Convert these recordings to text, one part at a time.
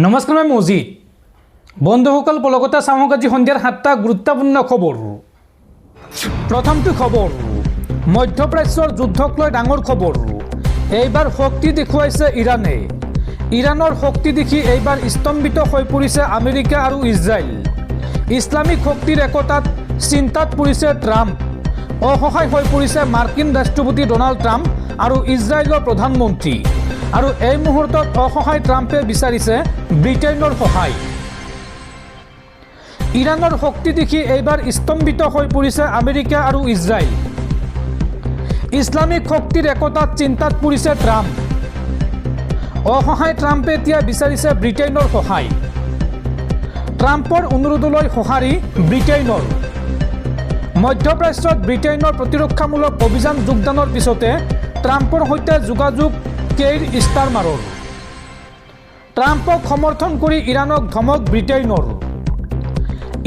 নমস্কাৰ মই মজিদ বন্ধুসকল পলকতা চাওক আজি সন্ধিয়াৰ 7টা গুৰুত্বপূৰ্ণ খবৰ। প্ৰথমটো খবৰ মধ্যপ্ৰাচ্যৰ যুদ্ধক লৈ ডাঙৰ খবৰ। এইবাৰ শক্তি দেখুৱাইছে ইৰাণে। ইৰাণৰ শক্তি দেখি এইবাৰ স্তম্ভিত হৈ পৰিছে আমেৰিকা আৰু ইজৰাইল। ইছলামিক শক্তিৰ একতাত চিন্তাত পৰিছে ট্ৰাম্প। অসহায় হৈ পৰিছে মাৰ্কিন ৰাষ্ট্ৰপতি ডনাল্ড ট্ৰাম্প আৰু ইজৰাইলৰ প্ৰধানমন্ত্ৰী। আৰু এই মুহূৰ্তত অসহায় ট্ৰাম্পে বিচাৰিছে ব্ৰিটেইনৰ সহায়। ইৰাণৰ শক্তি দেখি এইবাৰ স্তম্ভিত হৈ পৰিছে আমেৰিকা আৰু ইজৰাইল। ইছলামিক শক্তিৰ একতাত চিন্তাত পৰিছে ট্ৰাম্প। অসহায় ট্ৰাম্পে এতিয়া বিচাৰিছে ব্ৰিটেইনৰ সহায়। ট্ৰাম্পৰ অনুৰোধলৈ সঁহাৰি ব্ৰিটেইনৰ। মধ্যপ্ৰাচ্যত ব্ৰিটেইনৰ প্ৰতিৰক্ষামূলক অভিযান যোগদানৰ পিছতে ট্ৰাম্পৰ সৈতে যোগাযোগ কেইৰ ষ্টাৰমাৰৰ। ট্ৰাম্পক সমৰ্থন কৰি ইৰাণক ধমক ব্ৰিটেইনৰ।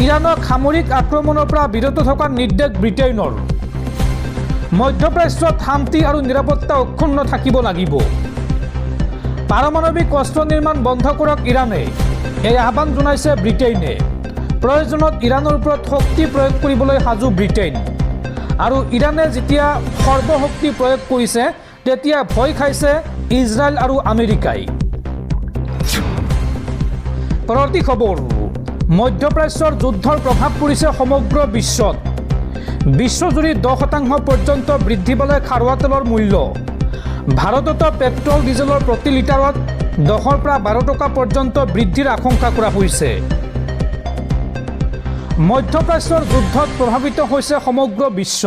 ইৰাণক সামৰিক আক্ৰমণৰ পৰা বিৰত থকাৰ নিৰ্দেশ ব্ৰিটেইনৰ। মধ্যপ্ৰাচ্যত শান্তি আৰু নিৰাপত্তা অক্ষুণ্ণ থাকিব লাগিব। পাৰমাণৱিক অস্ত্ৰ নিৰ্মাণ বন্ধ কৰক ইৰাণে, এই আহ্বান জনাইছে ব্ৰিটেইনে। প্ৰয়োজনত ইৰাণৰ ওপৰত শক্তি প্ৰয়োগ কৰিবলৈ সাজু ব্ৰিটেইন। আৰু ইৰাণে যেতিয়া সৰ্বশক্তি প্ৰয়োগ কৰিছে তেতিয়া ভয় খাইছে ইজৰাইল আৰু আমেৰিকাই। পৰৱৰ্তী খবৰ মধ্যপ্ৰাচ্যৰ যুদ্ধৰ প্ৰভাৱ পৰিছে সমগ্ৰ বিশ্বত। বিশ্বজুৰি 10% পৰ্যন্ত বৃদ্ধি পালে খাৰুৱা তেলৰ মূল্য। ভাৰততো পেট্ৰল ডিজেলৰ প্ৰতি লিটাৰত 10 পৰা 12 টকা পৰ্যন্ত বৃদ্ধিৰ আশংকা কৰা হৈছে। মধ্যপ্ৰাচ্যৰ যুদ্ধত প্ৰভাৱিত হৈছে সমগ্ৰ বিশ্ব।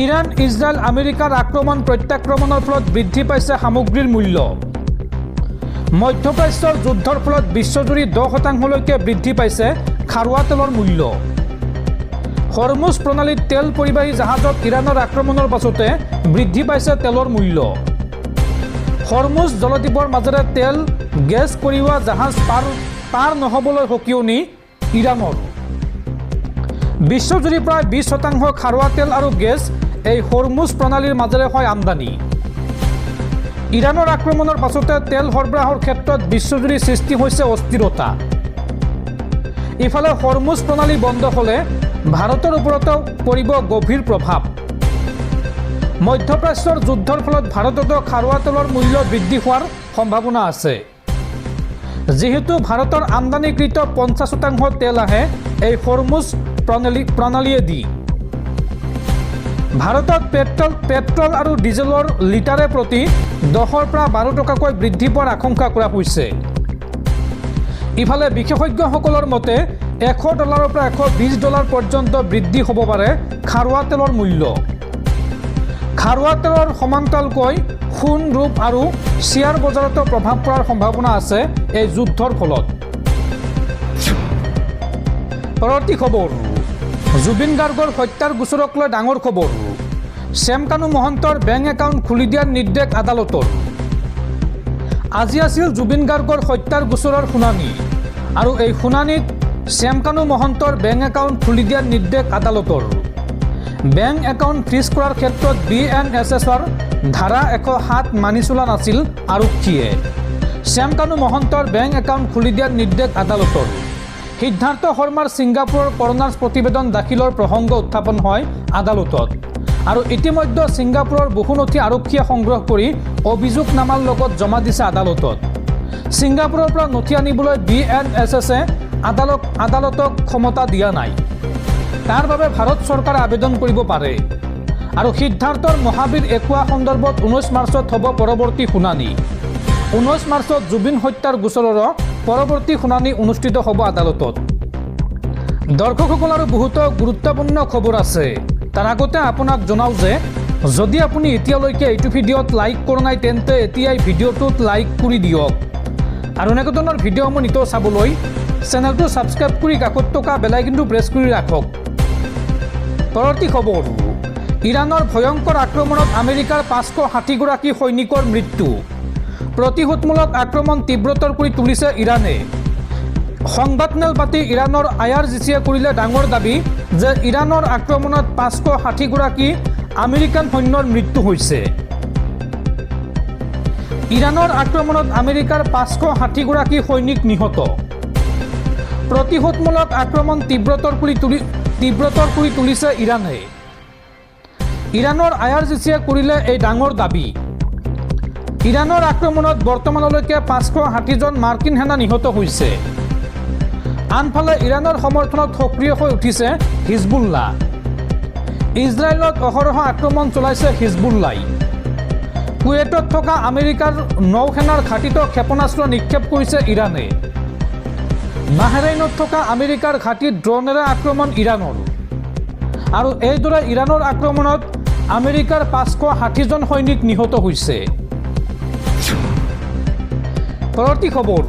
ইৰাণ ইজৰাইল আমেৰিকাৰ আক্ৰমণ প্ৰত্যাক্ৰমণৰ ফলত বৃদ্ধি পাইছে সামগ্ৰীৰ মূল্য। মধ্যপ্ৰাচ্যৰ যুদ্ধৰ ফলত বিশ্বজুৰি 10%লৈকে বৃদ্ধি পাইছে খাৰুৱা তেলৰ মূল্য। হৰমুজ প্ৰণালীত তেল পৰিবাহী জাহাজত ইৰাণৰ আক্ৰমণৰ পাছতে বৃদ্ধি পাইছে তেলৰ মূল্য। হৰমুজ জলদ্বীপৰ মাজেৰে তেল গেছ কঢ়িওৱা জাহাজ পাৰ নহ'বলৈ সকিয়নি ইৰাণৰ। বিশ্বজুৰি প্ৰায় 20% খাৰুৱা তেল আৰু গেছ এই হৰমুজ প্ৰণালীৰ মাজেৰে হয় আমদানি। ইৰাণৰ আক্ৰমণৰ পাছতে তেল সৰবৰাহৰ ক্ষেত্ৰত বিশ্বজুৰি সৃষ্টি হৈছে অস্থিৰতা। ইফালে হৰমুজ প্ৰণালী বন্ধ হ'লে ভাৰতৰ ওপৰতো পৰিব গভীৰ প্ৰভাৱ। মধ্যপ্ৰাচ্যৰ যুদ্ধৰ ফলত ভাৰততো খাৰুৱা তেলৰ মূল্য বৃদ্ধি হোৱাৰ সম্ভাৱনা আছে। যিহেতু ভাৰতৰ আমদানিকৃত 50% তেল আহে এই হৰমুজ প্ৰণালীয়েদি। ভাৰতত পেট্ৰল আৰু ডিজেলৰ লিটাৰে প্ৰতি 10 পৰা 12 টকাকৈ বৃদ্ধি পোৱাৰ আশংকা কৰা হৈছে। ইফালে বিশেষজ্ঞসকলৰ মতে $100 পৰা $120 পৰ্যন্ত বৃদ্ধি হ'ব পাৰে খাৰুৱা তেলৰ মূল্য। খাৰুৱা তেলৰ সমান্তৰালকৈ সোণ, ৰূপ আৰু শ্বেয়াৰ বজাৰতো প্ৰভাৱ পৰাৰ সম্ভাৱনা আছে এই যুদ্ধৰ ফলত। পৰৱৰ্তী খবৰ জুবিন গাৰ্গৰ হত্যাৰ গোচৰক লৈ ডাঙৰ খবৰ। শ্যামকানু মহন্তৰ বেংক একাউণ্ট খুলি দিয়াৰ নিৰ্দেশ আদালতৰ। আজি আছিল জুবিন গাৰ্গৰ হত্যাৰ গোচৰৰ শুনানি। আৰু এই শুনানিত শ্যামকানু মহন্তৰ বেংক একাউণ্ট খুলি দিয়াৰ নিৰ্দেশ আদালতৰ। বেংক একাউণ্ট ফ্ৰিজ কৰাৰ ক্ষেত্ৰত BNSSৰ ধাৰা 107 মানি চলা নাছিল আৰক্ষীয়ে। শ্যামকানু মহন্তৰ বেংক একাউণ্ট খুলি দিয়াৰ নিৰ্দেশ আদালতৰ। সিদ্ধাৰ্থ শৰ্মাৰ ছিংগাপুৰৰ কৰোনাৰ প্ৰতিবেদন দাখিলৰ প্ৰসংগ উত্থাপন হয় আদালতত। আৰু ইতিমধ্যে ছিংগাপুৰৰ বহু নথি আৰক্ষীয়ে সংগ্ৰহ কৰি অভিযোগনামাৰ লগত জমা দিছে আদালতত। ছিংগাপুৰৰ পৰা নথি আনিবলৈ BNSSে আদালতক ক্ষমতা দিয়া নাই। তাৰ বাবে ভাৰত চৰকাৰে আবেদন কৰিব পাৰে। আৰু সিদ্ধাৰ্থৰ মহাবীৰ একুৱা সন্দৰ্ভত 19 মাৰ্চত হ'ব পৰৱৰ্তী শুনানি। 19 মাৰ্চত জুবিন হত্যাৰ গোচৰৰ পৰৱৰ্তী শুনানি অনুষ্ঠিত হ'ব আদালতত। দৰ্শকসকল আৰু বহুতো গুৰুত্বপূৰ্ণ খবৰ আছে। তাৰ আগতে আপোনাক জনাওঁ যে যদি আপুনি এতিয়ালৈকে এইটো ভিডিঅ'ত লাইক কৰা নাই তেন্তে এতিয়াই ভিডিঅ'টোত লাইক কৰি দিয়ক। আৰু এনেকুৱা ধৰণৰ ভিডিঅ'সমূহ নিতৌ চাবলৈ চেনেলটো ছাবস্ক্ৰাইব কৰি কাষত থকা বেল আইকনটো প্ৰেছ কৰি ৰাখক। পৰৱৰ্তী খবৰ ইৰাণৰ ভয়ংকৰ আক্ৰমণত আমেৰিকাৰ 560গৰাকী সৈনিকৰ মৃত্যু। প্ৰতিশোধমূলক আক্ৰমণ তীব্ৰতৰ কৰি তুলিছে ইৰাণে। সংবাদমেল পাতি ইৰাণৰ IRGCয়ে কৰিলে ডাঙৰ দাবী যে ইৰাণৰ আক্ৰমণত 560গৰাকী আমেৰিকান সৈন্যৰ মৃত্যু হৈছে। ইৰাণৰ আক্ৰমণত আমেৰিকাৰ 560গৰাকী সৈনিক নিহত। প্ৰতিশোধমূলক আক্ৰমণ তীব্ৰতৰ কৰি তুলিছে ইৰাণে। ইৰাণৰ IRGCয়ে কৰিলে এই ডাঙৰ দাবী। ইৰাণৰ আক্ৰমণত বৰ্তমানলৈকে 560জন মাৰ্কিন সেনা নিহত হৈছে। আনফালে ইৰাণৰ সমৰ্থনত সক্ৰিয় হৈ উঠিছে হিজবুল্লাহ। ইজৰাইলত অহৰহ আক্ৰমণ চলাইছে হিজবুল্লাই। কুৱেইটত থকা আমেৰিকাৰ নৌসেনাৰ ঘাটিতো ক্ষেপণাস্ত্ৰ নিক্ষেপ কৰিছে ইৰাণে। বাহৰেইনত থকা আমেৰিকাৰ ঘাটিত ড্ৰোনেৰে আক্ৰমণ ইৰাণৰ। আৰু এইদৰে ইৰাণৰ আক্ৰমণত আমেৰিকাৰ 560জন সৈনিক নিহত হৈছে। পৰৱৰ্তী খবৰ,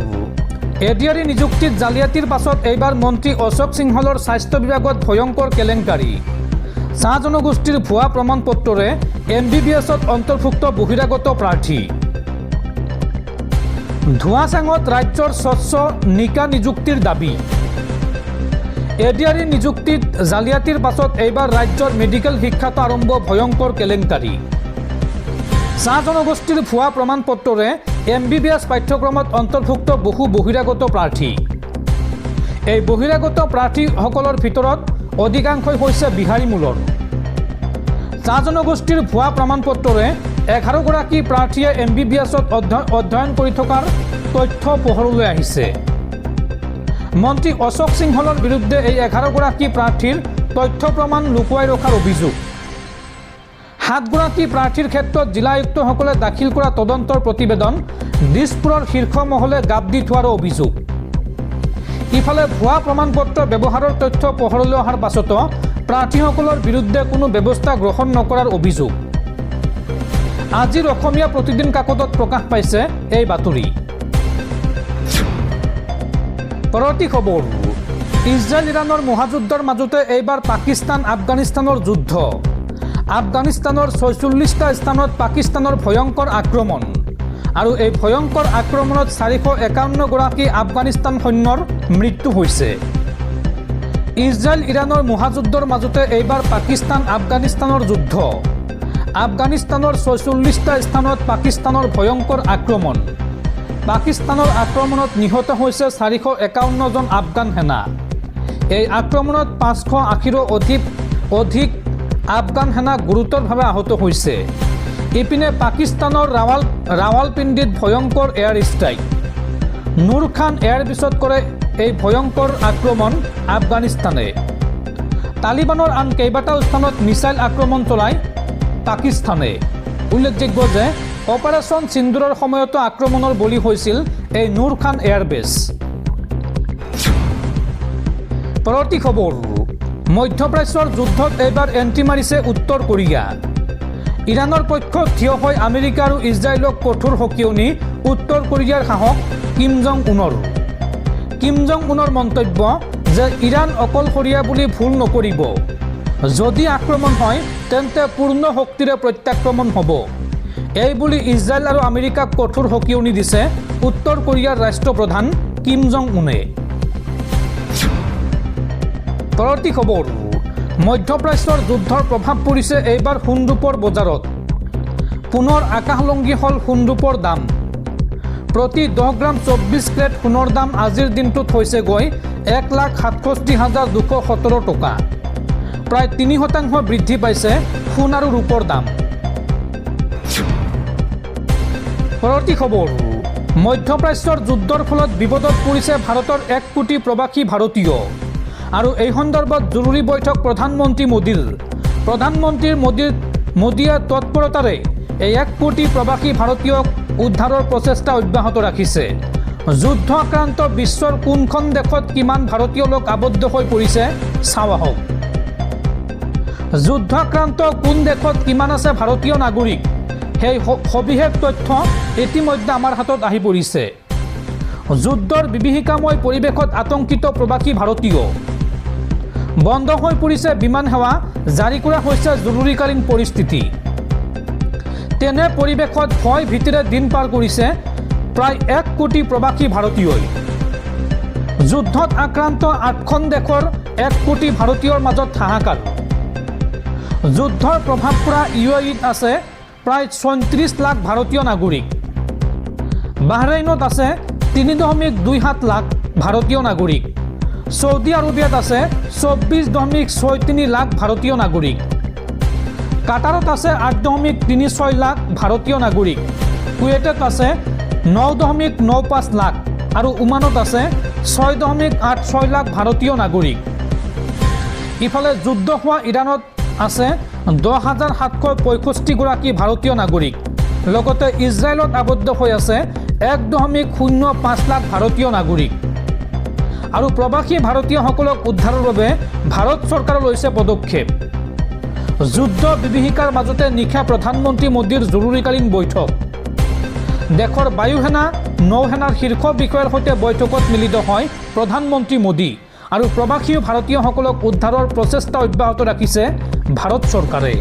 এডিআৰই নিযুক্তিত জালিয়াতিৰ পাছত এইবাৰ মন্ত্ৰী অশোক সিংহলৰ স্বাস্থ্য বিভাগত ভয়ংকৰ কেলেংকাৰী। চাহ জনগোষ্ঠীৰ ভুৱা প্ৰমাণ পত্ৰৰে MBBSত অন্তৰ্ভুক্ত বহিৰাগত প্ৰাৰ্থী। ধোঁৱাচাঙত ৰাজ্যৰ স্বচ্ছ নিকা নিযুক্তিৰ দাবী। এডিআৰই নিযুক্তিত জালিয়াতিৰ পাছত এইবাৰ ৰাজ্যৰ মেডিকেল শিক্ষাত আৰম্ভ ভয়ংকৰ কেলেংকাৰী। চাহ জনগোষ্ঠীৰ ভুৱা প্ৰমাণ পত্ৰৰে MBBS পাঠ্যক্ৰমত অন্তৰ্ভুক্ত বহু বহিৰাগত প্ৰাৰ্থী। এই বহিৰাগত প্ৰাৰ্থীসকলৰ ভিতৰত অধিকাংশই হৈছে বিহাৰী মূলৰ। চাহ জনগোষ্ঠীৰ ভুৱা প্ৰমাণ পত্ৰৰে 11গৰাকী প্ৰাৰ্থীয়ে MBBSত অধ্যয়ন কৰি থকাৰ তথ্য পোহৰলৈ আহিছে। মন্ত্ৰী অশোক সিংহলৰ বিৰুদ্ধে এই 11গৰাকী প্ৰাৰ্থীৰ তথ্য প্ৰমাণ লুকুৱাই ৰখাৰ অভিযোগ। 7গৰাকী প্ৰাৰ্থীৰ ক্ষেত্ৰত জিলা আয়ুক্তসকলে দাখিল কৰা তদন্তৰ প্ৰতিবেদন দিছপুৰৰ শীৰ্ষ মহলে গাপ দি থোৱাৰো অভিযোগ। ইফালে ভুৱা প্ৰমাণ পত্ৰ ব্যৱহাৰৰ তথ্য পোহৰলৈ অহাৰ পাছতো প্ৰাৰ্থীসকলৰ বিৰুদ্ধে কোনো ব্যৱস্থা গ্ৰহণ নকৰাৰ অভিযোগ। আজিৰ অসমীয়া প্ৰতিদিন কাকতত প্ৰকাশ পাইছে এই বাতৰি। পৰৱৰ্তী খবৰ, ইজৰাইল ইৰাণৰ মহাযুদ্ধৰ মাজতে এইবাৰ পাকিস্তান আফগানিস্তানৰ যুদ্ধ। আফগানিস্তানৰ 46টা স্থানত পাকিস্তানৰ ভয়ংকৰ আক্ৰমণ। আৰু এই ভয়ংকৰ আক্ৰমণত 451গৰাকী আফগানিস্তান সৈন্যৰ মৃত্যু হৈছে। ইজৰাইল ইৰাণৰ মহাযুদ্ধৰ মাজতে এইবাৰ পাকিস্তান আফগানিস্তানৰ যুদ্ধ। আফগানিস্তানৰ 46টা স্থানত পাকিস্তানৰ ভয়ংকৰ আক্ৰমণ। পাকিস্তানৰ আক্ৰমণত নিহত হৈছে 451জন আফগান সেনা। এই আক্ৰমণত 580ৰো অধিক আফগান সেনা গুৰুতৰভাৱে আহত হৈছে। ইপিনে পাকিস্তানৰ ৰাৱালপিণ্ডিত ভয়ংকৰ এয়াৰ ষ্ট্ৰাইক। নুৰ খান এয়াৰ বেছত কৰে এই ভয়ংকৰ আক্ৰমণ আফগানিস্তানে। তালিবানৰ আন কেইবাটাও স্থানত মিছাইল আক্ৰমণ চলায় পাকিস্তানে। উল্লেখযোগ্য যে অপাৰেশ্যন সিন্দুৰৰ সময়তো আক্ৰমণৰ বলি হৈছিল এই নুৰ খান এয়াৰবেছ। পৰৱৰ্তী খবৰ, মধ্যপ্ৰাচ্যৰ যুদ্ধত এইবাৰ এণ্ট্ৰি মাৰিছে উত্তৰ কোৰিয়া। ইৰাণৰ পক্ষত থিয় হৈ আমেৰিকা আৰু ইজৰাইলক কঠোৰ সকিয়নি উত্তৰ কোৰিয়াৰ সাহস কিম জং উনৰ। কিম জং উনৰ মন্তব্য যে ইৰাণ অকলশৰীয়া বুলি ভুল নকৰিব। যদি আক্ৰমণ হয় তেন্তে পূৰ্ণ শক্তিৰে প্ৰত্যাক্ৰমণ হ'ব। এই বুলি ইজৰাইল আৰু আমেৰিকাক কঠোৰ সকিয়নি দিছে উত্তৰ কোৰিয়াৰ ৰাষ্ট্ৰপ্ৰধান কিম জং উনে। পৰৱৰ্তী খবৰ, মধ্যপ্ৰাচ্যৰ যুদ্ধৰ প্ৰভাৱ পৰিছে এইবাৰ সোণৰূপৰ বজাৰত। পুনৰ আকাশলংঘী হ'ল সোণৰূপৰ দাম। প্ৰতি 10 গ্ৰাম 24 কেৰেট সোণৰ দাম আজিৰ দিনটোত হৈছেগৈ 1,67,217 টকা। প্ৰায় 3% বৃদ্ধি পাইছে সোণ আৰু ৰূপৰ দাম। পৰৱৰ্তী খবৰ, মধ্যপ্ৰাচ্যৰ যুদ্ধৰ ফলত বিপদত পৰিছে ভাৰতৰ 1 কোটি প্ৰৱাসী ভাৰতীয়। আৰু এই সন্দৰ্ভত জৰুৰী বৈঠক প্ৰধানমন্ত্ৰী মোদীৰ। প্ৰধানমন্ত্ৰী মোদীয়ে তৎপৰতাৰে এই 1 কোটি প্ৰৱাসী ভাৰতীয়ক উদ্ধাৰৰ প্ৰচেষ্টা অব্যাহত ৰাখিছে। যুদ্ধ আক্ৰান্ত বিশ্বৰ কোনখন দেশত কিমান ভাৰতীয় লোক আবদ্ধ হৈ পৰিছে চাওঁ আহক। যুদ্ধ আক্ৰান্ত কোন দেশত কিমান আছে ভাৰতীয় নাগৰিক, সেই সবিশেষ তথ্য ইতিমধ্যে আমাৰ হাতত আহি পৰিছে। যুদ্ধৰ বিভীষিকাময় পৰিৱেশত আতংকিত প্ৰৱাসী ভাৰতীয়। বন্ধ হৈ পৰিছে বিমান সেৱা, জাৰি কৰা হৈছে জৰুৰীকালীন পৰিস্থিতি। তেনে পৰিৱেশত ভয় ভীতিৰে দিন পাৰ কৰিছে প্ৰায় 1 কোটি প্ৰৱাসী ভাৰতীয়ই। যুদ্ধত আক্ৰান্ত 8খন দেশৰ 1 কোটি ভাৰতীয়ৰ মাজত হাহাকাৰ। যুদ্ধৰ প্ৰভাৱ পৰা UAEত আছে প্ৰায় 34 লাখ ভাৰতীয় নাগৰিক। বাহৰেইনত আছে 3.27 লাখ ভাৰতীয় নাগৰিক। ছৌদি আৰবিয়াত আছে 24.63 লাখ ভাৰতীয় নাগৰিক। কাটাৰত আছে 8.36 লাখ ভাৰতীয় নাগৰিক। কুৱেইটত আছে 9.95 লাখ আৰু ওমানত আছে 6.86 লাখ ভাৰতীয় নাগৰিক। ইফালে যুদ্ধ হোৱা ইৰাণত আছে 10,765 গৰাকী ভাৰতীয় নাগৰিক। লগতে ইজৰাইলত আবদ্ধ হৈ আছে 1.05 লাখ ভাৰতীয় নাগৰিক। আৰু প্ৰবাসী ভাৰতীয়সকলক উদ্ধাৰৰ বাবে ভাৰত চৰকাৰে লৈছে পদক্ষেপ। যুদ্ধ বিভীষিকাৰ মাজতে নিশা প্ৰধানমন্ত্ৰী মোদীৰ জৰুৰীকালীন বৈঠক। দেশৰ বায়ুসেনা নৌসেনাৰ শীৰ্ষ বিষয়াৰ সৈতে বৈঠকত মিলিত হয় প্ৰধানমন্ত্ৰী মোদী। আৰু প্ৰবাসী ভাৰতীয়সকলক উদ্ধাৰৰ প্ৰচেষ্টা অব্যাহত ৰাখিছে ভাৰত চৰকাৰে।